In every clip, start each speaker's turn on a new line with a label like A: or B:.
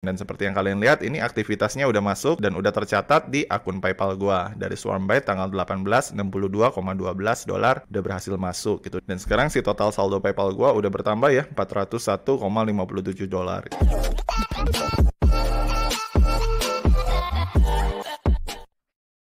A: Dan seperti yang kalian lihat, ini aktivitasnya udah masuk dan udah tercatat di akun PayPal gua. Dari Swarmbyte tanggal 18, $62,12 udah berhasil masuk gitu. Dan sekarang si total saldo PayPal gua udah bertambah ya, $401,57.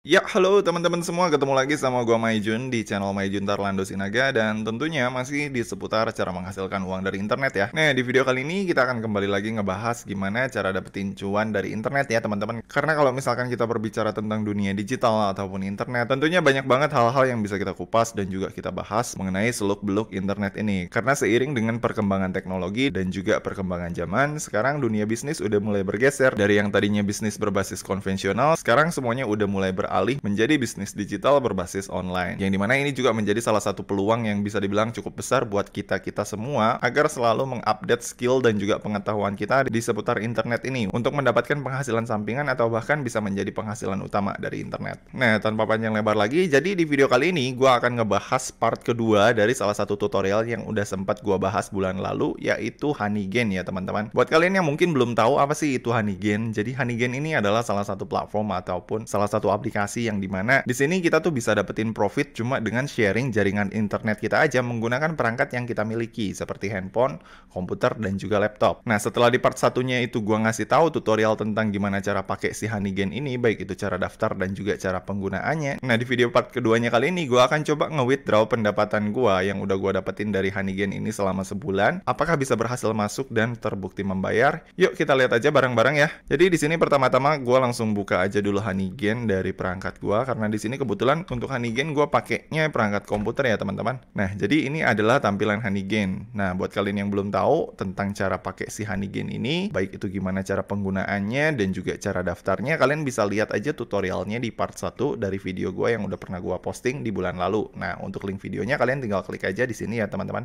A: Ya, halo teman-teman semua, ketemu lagi sama gua Maijun di channel Maijun Tarlando Sinaga, dan tentunya masih di seputar cara menghasilkan uang dari internet ya. Nah, di video kali ini kita akan kembali lagi ngebahas gimana cara dapetin cuan dari internet ya teman-teman. Karena kalau misalkan kita berbicara tentang dunia digital ataupun internet, tentunya banyak banget hal-hal yang bisa kita kupas dan juga kita bahas mengenai seluk-beluk internet ini. Karena seiring dengan perkembangan teknologi dan juga perkembangan zaman, sekarang dunia bisnis udah mulai bergeser dari yang tadinya bisnis berbasis konvensional, sekarang semuanya udah mulai beralih menjadi bisnis digital berbasis online. Yang dimana ini juga menjadi salah satu peluang yang bisa dibilang cukup besar buat kita-kita semua agar selalu mengupdate skill dan juga pengetahuan kita di seputar internet ini untuk mendapatkan penghasilan sampingan atau bahkan bisa menjadi penghasilan utama dari internet. Nah, tanpa panjang lebar lagi, jadi di video kali ini gue akan ngebahas part kedua dari salah satu tutorial yang udah sempat gue bahas bulan lalu, yaitu Honeygain ya teman-teman. Buat kalian yang mungkin belum tahu apa sih itu Honeygain, jadi Honeygain ini adalah salah satu platform ataupun salah satu aplikasi yang dimana di sini kita tuh bisa dapetin profit cuma dengan sharing jaringan internet kita aja menggunakan perangkat yang kita miliki seperti handphone, komputer, dan juga laptop. Nah, setelah di part satunya itu gua ngasih tahu tutorial tentang gimana cara pakai si Honeygain ini, baik itu cara daftar dan juga cara penggunaannya. Nah, di video part keduanya kali ini gua akan coba nge-withdraw pendapatan gua yang udah gua dapetin dari Honeygain ini selama sebulan. Apakah bisa berhasil masuk dan terbukti membayar? Yuk kita lihat aja bareng-bareng ya. Jadi di sini pertama-tama gua langsung buka aja dulu Honeygain dari perangkat gua, karena di sini kebetulan untuk Honeygain gua pakainya perangkat komputer ya teman-teman. Nah, jadi ini adalah tampilan Honeygain. Nah, buat kalian yang belum tahu tentang cara pakai si Honeygain ini, baik itu gimana cara penggunaannya dan juga cara daftarnya, kalian bisa lihat aja tutorialnya di part 1 dari video gua yang udah pernah gua posting di bulan lalu. Nah, untuk link videonya kalian tinggal klik aja di sini ya teman-teman.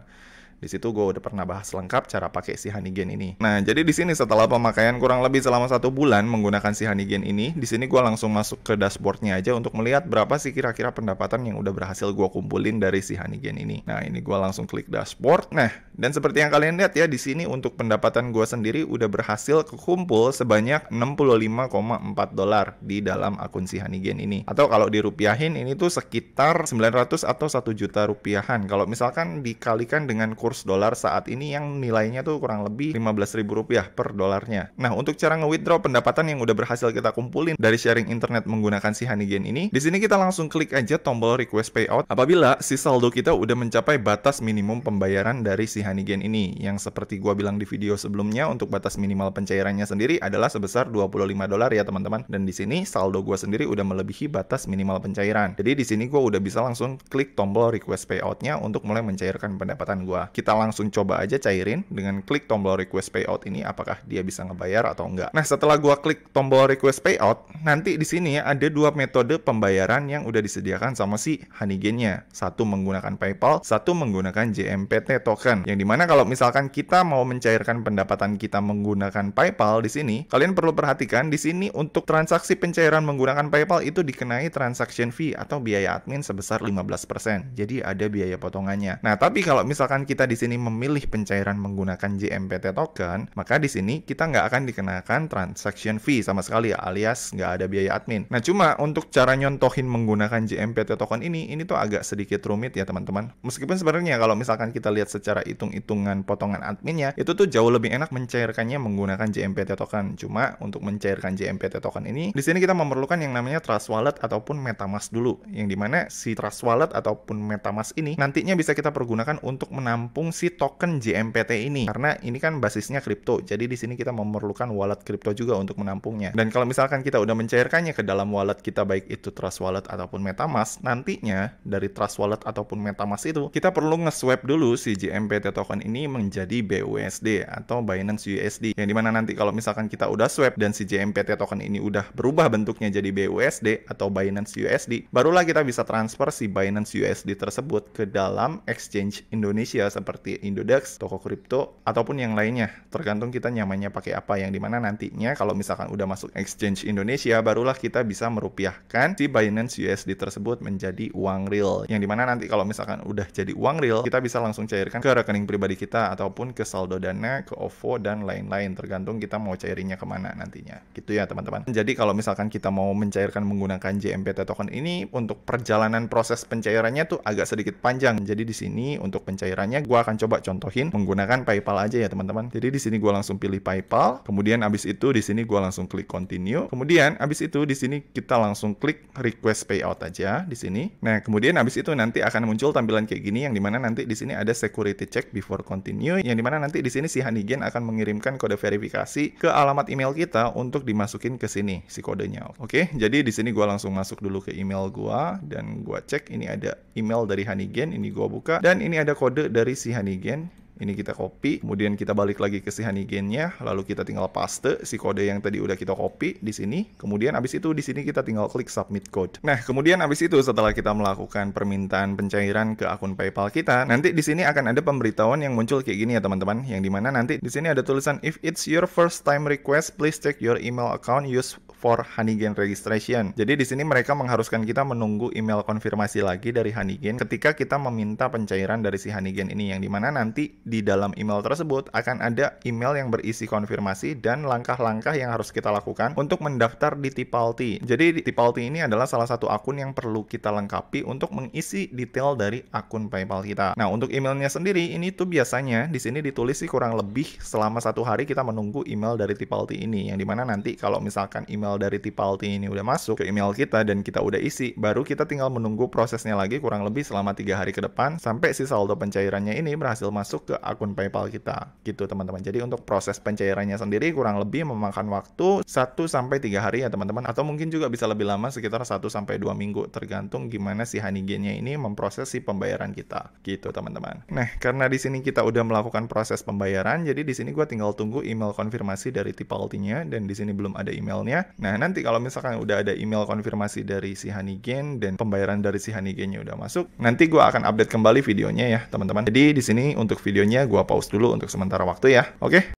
A: Di situ gue udah pernah bahas lengkap cara pakai si Honeygain ini. Nah, jadi di sini setelah pemakaian kurang lebih selama 1 bulan menggunakan si Honeygain ini, di sini gue langsung masuk ke dashboardnya aja untuk melihat berapa sih kira-kira pendapatan yang udah berhasil gue kumpulin dari si Honeygain ini. Nah, ini gue langsung klik dashboard. Nah, dan seperti yang kalian lihat ya, di sini untuk pendapatan gue sendiri udah berhasil kekumpul sebanyak $65,4 di dalam akun si Honeygain ini. Atau kalau dirupiahin ini tuh sekitar 900 atau 1 juta rupiahan. Kalau misalkan dikalikan dengan kurs dolar saat ini yang nilainya tuh kurang lebih Rp15.000 per dolarnya. Nah, untuk cara nge-withdraw pendapatan yang udah berhasil kita kumpulin dari sharing internet menggunakan si Honeygain ini, di sini kita langsung klik aja tombol request payout apabila si saldo kita udah mencapai batas minimum pembayaran dari si Honeygain ini. Yang seperti gua bilang di video sebelumnya, untuk batas minimal pencairannya sendiri adalah sebesar $25 ya teman-teman. Dan di sini saldo gua sendiri udah melebihi batas minimal pencairan. Jadi di sini gua udah bisa langsung klik tombol request payout-nya untuk mulai mencairkan pendapatan gua. Kita langsung coba aja cairin dengan klik tombol request payout ini, apakah dia bisa ngebayar atau enggak. Nah, setelah gua klik tombol request payout, nanti di sini ada 2 metode pembayaran yang udah disediakan sama si Honeygain-nya. Satu menggunakan PayPal, satu menggunakan JMPT token. Yang dimana kalau misalkan kita mau mencairkan pendapatan kita menggunakan PayPal di sini, kalian perlu perhatikan di sini untuk transaksi pencairan menggunakan PayPal itu dikenai transaction fee atau biaya admin sebesar 15%. Jadi ada biaya potongannya. Nah, tapi kalau misalkan kita di sini memilih pencairan menggunakan JMPT token, maka di sini kita nggak akan dikenakan transaction fee sama sekali ya, alias nggak ada biaya admin. Nah, cuma untuk cara nyontohin menggunakan JMPT token ini tuh agak sedikit rumit ya teman-teman. Meskipun sebenarnya kalau misalkan kita lihat secara hitung-hitungan potongan adminnya, itu tuh jauh lebih enak mencairkannya menggunakan JMPT token. Cuma untuk mencairkan JMPT token ini, di sini kita memerlukan yang namanya Trust Wallet ataupun MetaMask dulu. Yang dimana si Trust Wallet ataupun MetaMask ini nantinya bisa kita pergunakan untuk menampung si token JMPT ini, karena ini kan basisnya kripto. Jadi di sini kita memerlukan wallet kripto juga untuk menampungnya. Dan kalau misalkan kita udah mencairkannya ke dalam wallet kita, baik itu Trust Wallet ataupun MetaMask, nantinya dari Trust Wallet ataupun MetaMask itu kita perlu nge-swap dulu si JMPT token ini menjadi BUSD atau Binance USD. Yang dimana nanti kalau misalkan kita udah swap dan si JMPT token ini udah berubah bentuknya jadi BUSD atau Binance USD, barulah kita bisa transfer si Binance USD tersebut ke dalam exchange Indonesia seperti Indodax, toko kripto, ataupun yang lainnya. Tergantung kita nyamannya pakai apa, yang dimana nantinya kalau misalkan udah masuk exchange Indonesia, barulah kita bisa merupiahkan si Binance USD tersebut menjadi uang real. Yang dimana nanti kalau misalkan udah jadi uang real, kita bisa langsung cairkan ke rekening pribadi kita ataupun ke saldo Dana, ke OVO, dan lain-lain. Tergantung kita mau cairinnya kemana nantinya. Gitu ya teman-teman. Jadi kalau misalkan kita mau mencairkan menggunakan JMPT token ini, untuk perjalanan proses pencairannya tuh agak sedikit panjang. Jadi di sini untuk pencairannya gua akan coba contohin menggunakan PayPal aja ya teman-teman. Jadi di sini gua langsung pilih PayPal, kemudian abis itu di sini gua langsung klik continue. Kemudian abis itu di sini kita langsung klik request payout aja di sini. Nah, kemudian abis itu nanti akan muncul tampilan kayak gini, yang dimana nanti di sini ada security check before continue, yang dimana nanti di sini si Honeygain akan mengirimkan kode verifikasi ke alamat email kita untuk dimasukin ke sini si kodenya. Oke, jadi di sini gua langsung masuk dulu ke email gua dan gua cek ini ada email dari Honeygain, ini gua buka dan ini ada kode dari si Honeygain. Ini kita copy, kemudian kita balik lagi ke si Honeygain-nya, lalu kita tinggal paste si kode yang tadi udah kita copy di sini. Kemudian abis itu di sini kita tinggal klik submit code. Nah, kemudian abis itu setelah kita melakukan permintaan pencairan ke akun PayPal kita, nanti di sini akan ada pemberitahuan yang muncul kayak gini ya teman-teman, yang dimana nanti di sini ada tulisan if it's your first time request, please check your email account used for Honeygain registration. Jadi di sini mereka mengharuskan kita menunggu email konfirmasi lagi dari Honeygain ketika kita meminta pencairan dari si Honeygain ini, yang dimana nanti di dalam email tersebut akan ada email yang berisi konfirmasi dan langkah-langkah yang harus kita lakukan untuk mendaftar di Tipalti. Jadi Tipalti ini adalah salah satu akun yang perlu kita lengkapi untuk mengisi detail dari akun PayPal kita. Nah, untuk emailnya sendiri ini tuh biasanya di sini ditulis sih kurang lebih selama 1 hari kita menunggu email dari Tipalti ini, yang dimana nanti kalau misalkan email dari Tipalti ini udah masuk ke email kita dan kita udah isi, baru kita tinggal menunggu prosesnya lagi kurang lebih selama 3 hari ke depan sampai si saldo pencairannya ini berhasil masuk ke akun PayPal kita. Gitu teman-teman. Jadi untuk proses pencairannya sendiri kurang lebih memakan waktu 1-3 hari ya teman-teman, atau mungkin juga bisa lebih lama sekitar 1-2 minggu, tergantung gimana si Honeygain-nya ini memproses si pembayaran kita. Gitu teman-teman. Nah, karena di sini kita udah melakukan proses pembayaran, jadi di sini gua tinggal tunggu email konfirmasi dari Tipalti-nya, dan di sini belum ada emailnya. Nah, nanti kalau misalkan udah ada email konfirmasi dari si Honeygain dan pembayaran dari si Honeygain-nya udah masuk, nanti gua akan update kembali videonya ya teman-teman. Jadi di sini untuk videonya gua pause dulu untuk sementara waktu ya. Oke?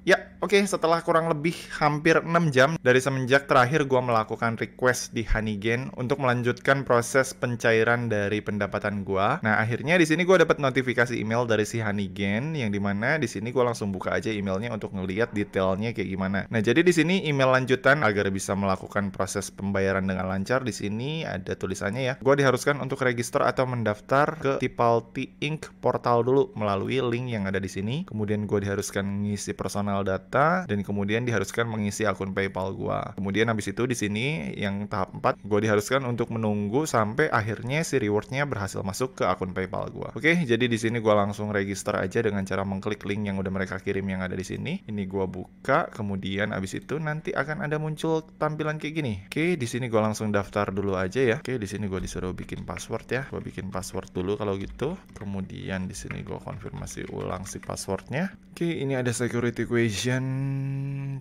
A: Ya, oke, setelah kurang lebih hampir 6 jam dari semenjak terakhir gua melakukan request di Honeygain untuk melanjutkan proses pencairan dari pendapatan gua. Nah, akhirnya di sini gua dapat notifikasi email dari si Honeygain, yang dimana di sini gua langsung buka aja emailnya untuk ngelihat detailnya kayak gimana. Nah, jadi di sini email lanjutan agar bisa melakukan proses pembayaran dengan lancar. Di sini ada tulisannya ya. Gua diharuskan untuk register atau mendaftar ke Tipalti Inc. portal dulu melalui link yang ada di sini. Kemudian gua diharuskan mengisi personal data dan kemudian diharuskan mengisi akun PayPal gua. Kemudian habis itu di sini yang tahap 4 gua diharuskan untuk menunggu sampai akhirnya si rewardnya berhasil masuk ke akun PayPal gua. Oke, jadi di sini gua langsung register aja dengan cara mengklik link yang udah mereka kirim yang ada di sini. Ini gua buka, kemudian habis itu nanti akan ada muncul tampilan kayak gini. Oke, di sini gua langsung daftar dulu aja ya. Oke, di sini gua disuruh bikin password ya. Gua bikin password dulu kalau gitu. Kemudian di sini gua konfirmasi ulang si passwordnya. Oke, ini ada security question,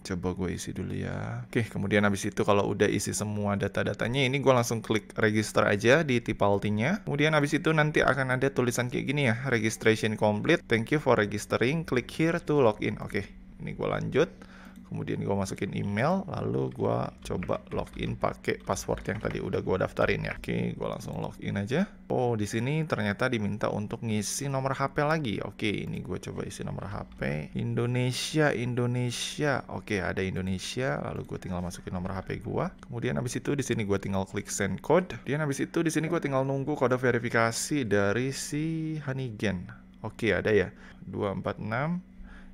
A: coba gue isi dulu ya. Oke, kemudian habis itu kalau udah isi semua data-datanya, ini gue langsung klik register aja di Tipalti-nya. Kemudian habis itu nanti akan ada tulisan kayak gini ya, registration complete, thank you for registering, click here to login. Oke, ini gue lanjut. Kemudian gue masukin email, lalu gue coba login pakai password yang tadi udah gue daftarin ya. Oke, gue langsung login aja. Oh, di sini ternyata diminta untuk ngisi nomor HP lagi. Oke, ini gue coba isi nomor HP. Indonesia. Oke, ada Indonesia. Lalu gue tinggal masukin nomor HP gue. Kemudian habis itu di sini gue tinggal klik send code. Kemudian habis itu di sini gue tinggal nunggu kode verifikasi dari si Honeygain. Oke, ada ya. 246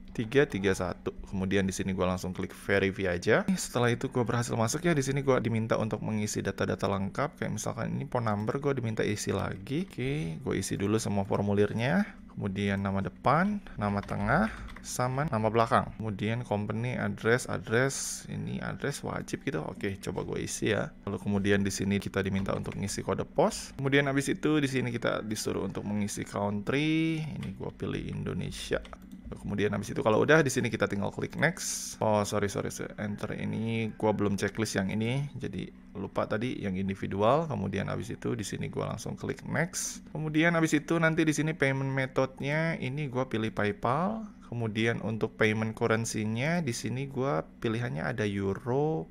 A: 331. Kemudian di sini gue langsung klik verify aja. Setelah itu gue berhasil masuk ya. Di sini gue diminta untuk mengisi data-data lengkap. Kayak misalkan ini phone number gue diminta isi lagi. Oke, gue isi dulu semua formulirnya. Kemudian nama depan, nama tengah, sama nama belakang. Kemudian company address ini address wajib gitu. Oke, coba gue isi ya. Lalu kemudian di sini kita diminta untuk ngisi kode pos. Kemudian habis itu di sini kita disuruh untuk mengisi country. Ini gue pilih Indonesia. Kemudian habis itu kalau udah di sini kita tinggal klik next. Oh, sorry, enter ini gua belum checklist yang ini. Jadi lupa tadi yang individual. Kemudian habis itu di sini gua langsung klik next. Kemudian habis itu nanti di sini payment methodnya ini gua pilih PayPal. Kemudian untuk payment currency-nya di sini gua pilihannya ada euro,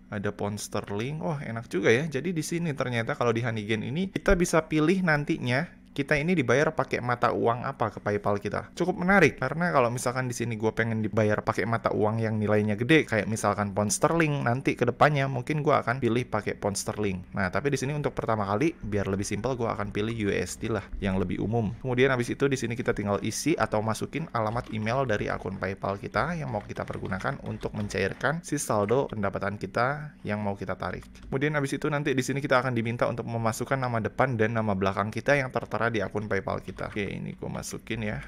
A: ada pound sterling. Oh, enak juga ya. Jadi di sini ternyata kalau di Honeygain ini kita bisa pilih nantinya kita ini dibayar pakai mata uang apa ke PayPal kita. Cukup menarik karena kalau misalkan di sini gue pengen dibayar pakai mata uang yang nilainya gede kayak misalkan pound sterling, nanti ke depannya mungkin gue akan pilih pakai pound sterling. Nah, tapi di sini untuk pertama kali biar lebih simpel gue akan pilih USD lah yang lebih umum. Kemudian habis itu di sini kita tinggal isi atau masukin alamat email dari akun PayPal kita yang mau kita pergunakan untuk mencairkan si saldo pendapatan kita yang mau kita tarik. Kemudian habis itu nanti di sini kita akan diminta untuk memasukkan nama depan dan nama belakang kita yang tertera di akun PayPal kita. Oke, ini gue masukin ya.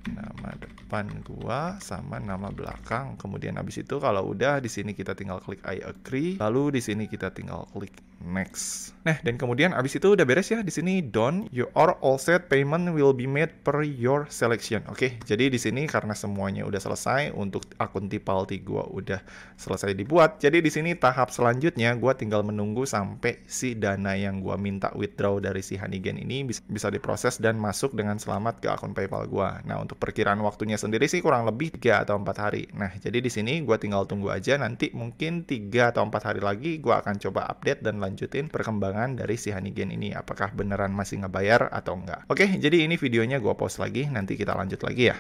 A: Nama depan gua sama nama belakang. Kemudian habis itu kalau udah di sini kita tinggal klik I agree. Lalu di sini kita tinggal klik next. Nah, dan kemudian habis itu udah beres ya. Di sini done. You are all set. Payment will be made per your selection. Oke, jadi di sini karena semuanya udah selesai untuk akun Tipalti gua udah selesai dibuat. Jadi di sini tahap selanjutnya gua tinggal menunggu sampai si dana yang gua minta withdraw dari si Honeygain ini bisa diproses dan masuk dengan selamat ke akun PayPal gua. Nah, untuk perkiraan waktunya sendiri sih kurang lebih 3 atau 4 hari. Nah, jadi di sini gue tinggal tunggu aja, nanti mungkin 3 atau 4 hari lagi gue akan coba update dan lanjutin perkembangan dari si Honeygain ini. Apakah beneran masih ngebayar atau enggak. Oke, jadi ini videonya gue pause lagi, nanti kita lanjut lagi ya.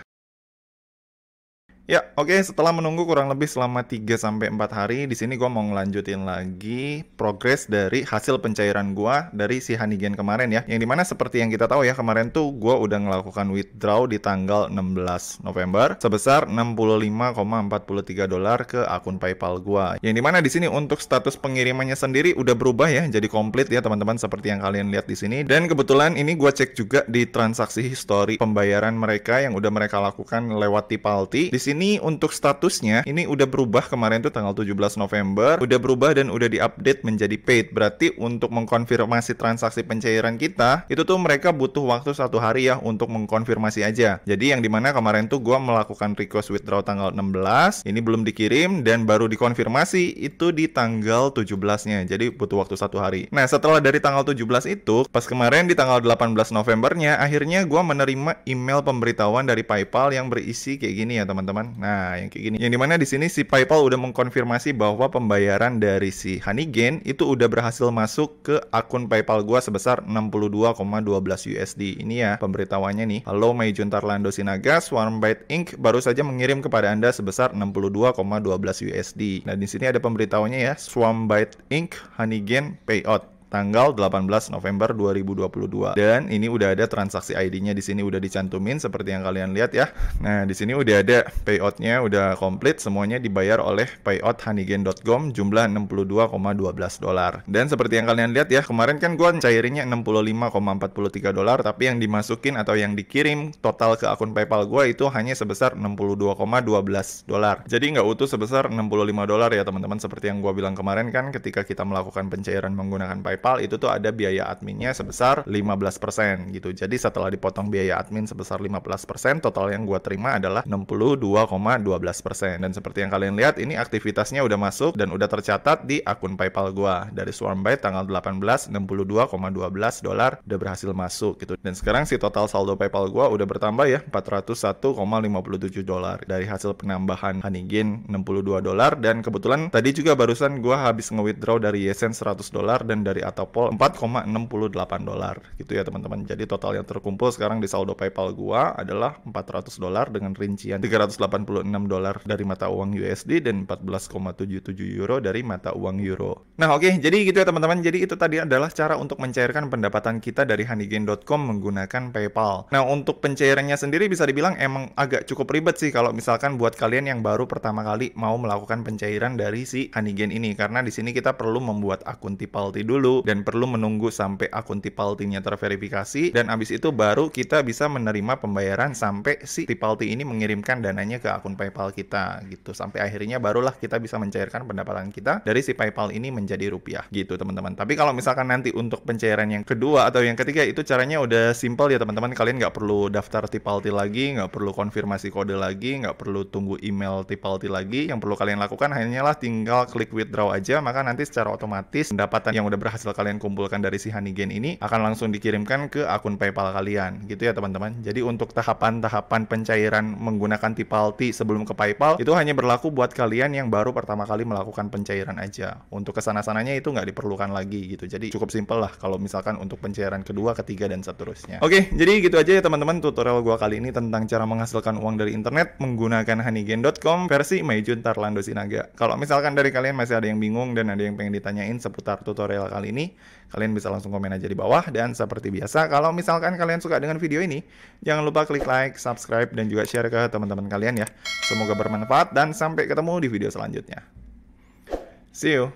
A: Ya, oke, setelah menunggu kurang lebih selama 3-4 hari, di sini gue mau ngelanjutin lagi progres dari hasil pencairan gue dari si Honeygain kemarin ya. Yang dimana seperti yang kita tahu ya, kemarin tuh gue udah melakukan withdraw di tanggal 16 November sebesar 65,43 dolar ke akun PayPal gue. Yang dimana di sini untuk status pengirimannya sendiri udah berubah ya, jadi komplit ya teman-teman seperti yang kalian lihat di sini. Dan kebetulan ini gue cek juga di transaksi history pembayaran mereka yang udah mereka lakukan lewat Tipalti. Di sini untuk statusnya ini udah berubah kemarin tuh tanggal 17 November udah berubah dan udah diupdate menjadi paid. Berarti untuk mengkonfirmasi transaksi pencairan kita itu tuh mereka butuh waktu 1 hari ya untuk mengkonfirmasi aja. Jadi yang dimana kemarin tuh gua melakukan request withdraw tanggal 16, ini belum dikirim dan baru dikonfirmasi itu di tanggal 17-nya. Jadi butuh waktu 1 hari. Nah, setelah dari tanggal 17 itu pas kemarin di tanggal 18 Novembernya akhirnya gua menerima email pemberitahuan dari PayPal yang berisi kayak gini ya teman-teman. Nah, yang kayak gini. Yang dimana di sini si PayPal udah mengkonfirmasi bahwa pembayaran dari si Honeygain itu udah berhasil masuk ke akun PayPal gua sebesar 62,12 USD. Ini ya pemberitahuannya nih. Halo Maijun Tarlando Sinaga, Swarmbyte Inc. baru saja mengirim kepada Anda sebesar 62,12 USD. Nah, di sini ada pemberitahuannya ya. Swarmbyte Inc. Honeygain payout tanggal 18 November 2022. Dan ini udah ada transaksi ID-nya di sini udah dicantumin seperti yang kalian lihat ya. Nah, di sini udah ada payout-nya udah komplit, semuanya dibayar oleh payout.honeygain.com jumlah 62,12 dolar. Dan seperti yang kalian lihat ya, kemarin kan gua cairinnya 65,43 dolar, tapi yang dimasukin atau yang dikirim total ke akun PayPal gua itu hanya sebesar 62,12 dolar. Jadi nggak utuh sebesar 65 dolar ya teman-teman, seperti yang gua bilang kemarin kan ketika kita melakukan pencairan menggunakan PayPal itu tuh ada biaya adminnya sebesar 15% gitu. Jadi setelah dipotong biaya admin sebesar 15%, total yang gua terima adalah 62,12%. Dan seperti yang kalian lihat, ini aktivitasnya udah masuk dan udah tercatat di akun PayPal gua. Dari Swarmbyte tanggal 18, 62,12 dolar udah berhasil masuk gitu. Dan sekarang si total saldo PayPal gua udah bertambah ya, 401,57 dolar dari hasil penambahan Honeygain 62 dolar. Dan kebetulan tadi juga barusan gua habis nge-withdraw dari Yesen 100 dolar dan dari Atopol 4,68 dolar gitu ya teman-teman. Jadi total yang terkumpul sekarang di saldo PayPal gua adalah 400 dolar dengan rincian 386 dolar dari mata uang USD dan 14,77 euro dari mata uang euro. Nah, oke, jadi gitu ya teman-teman. Jadi itu tadi adalah cara untuk mencairkan pendapatan kita dari honeygain.com menggunakan PayPal. Nah, untuk pencairannya sendiri bisa dibilang emang agak cukup ribet sih kalau misalkan buat kalian yang baru pertama kali mau melakukan pencairan dari si Honeygain ini, karena di sini kita perlu membuat akun Tipalti dulu, dulu dan perlu menunggu sampai akun Tipalti-nya terverifikasi, dan abis itu baru kita bisa menerima pembayaran sampai si Tipalti ini mengirimkan dananya ke akun PayPal kita gitu. Sampai akhirnya barulah kita bisa mencairkan pendapatan kita dari si PayPal ini menjadi rupiah gitu teman-teman. Tapi kalau misalkan nanti untuk pencairan yang kedua atau yang ketiga itu caranya udah simple ya teman-teman. Kalian nggak perlu daftar Tipalti lagi, nggak perlu konfirmasi kode lagi, nggak perlu tunggu email Tipalti lagi. Yang perlu kalian lakukan hanyalah tinggal klik withdraw aja, maka nanti secara otomatis pendapatan yang udah berhasil kalian kumpulkan dari si Honeygain ini akan langsung dikirimkan ke akun PayPal kalian gitu ya teman-teman. Jadi untuk tahapan-tahapan pencairan menggunakan Tipalti sebelum ke PayPal itu hanya berlaku buat kalian yang baru pertama kali melakukan pencairan aja. Untuk kesana-sananya itu nggak diperlukan lagi gitu. Jadi cukup simpel lah kalau misalkan untuk pencairan kedua, ketiga, dan seterusnya. Oke, jadi gitu aja ya teman-teman tutorial gua kali ini tentang cara menghasilkan uang dari internet menggunakan honeygain.com versi Maijun Tarlando Sinaga. Kalau misalkan dari kalian masih ada yang bingung dan ada yang pengen ditanyain seputar tutorial kali ini, kalian bisa langsung komen aja di bawah. Dan seperti biasa, kalau misalkan kalian suka dengan video ini, jangan lupa klik like, subscribe, dan juga share ke teman-teman kalian ya. Semoga bermanfaat dan sampai ketemu di video selanjutnya. See you!